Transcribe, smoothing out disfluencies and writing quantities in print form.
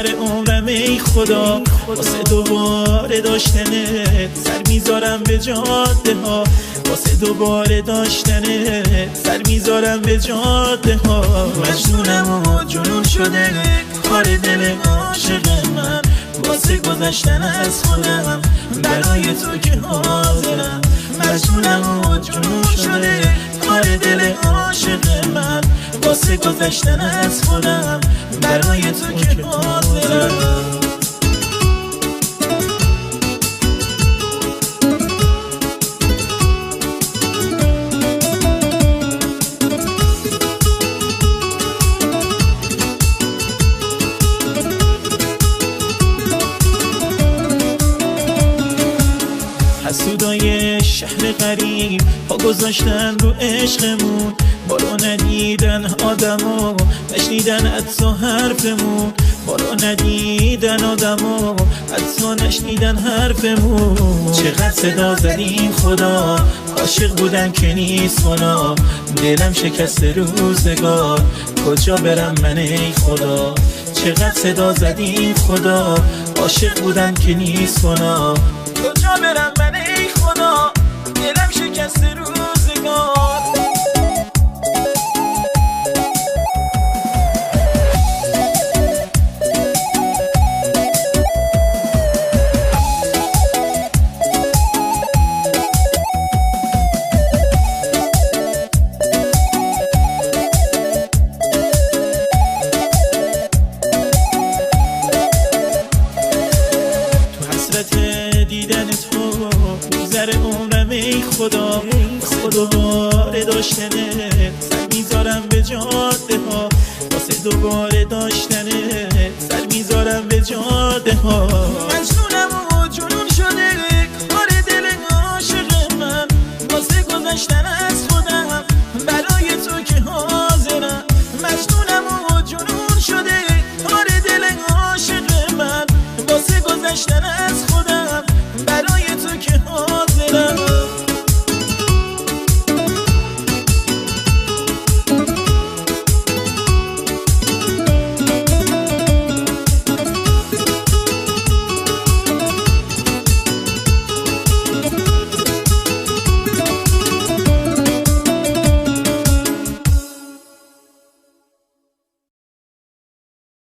میگذره عمرم ای خدا، واسه دوباره داشتنت سر میذارم به جاده ها، واسه دوباره داشتنت سر میذارم به جاده ها. مجنونم و جنون شده کار دل عاشق من، واسه گذشتن از خودم برای تو که حاضرم. مجنونم و جنون شده کار دل عاشق من، واسه گذشتن از خودم برای تو که حاضرم. حسودای شهر غریب پا گذاشتن رو عشقمون، بارو ندیدن آدمو نشنیدن حتی حرفمون، بارو ندیدن آدمو حتی نشنیدن حرفمون. چقدر صدا زدیم خدا، عاشق بودن که نیست خدا، دلم شکست روزگار کجا برم من ای خدا. چقدر صدا زدیم خدا، عاشق بودن که نیست خدا، کجا برم من ای خدا، دلم شکست روزگار. دیدن تو میگذره عمرم ای خدا، واسه دوباره داشتنت سر میذارم به جاده ها، واسه دوباره داشتنت سر میذارم به جاده ها.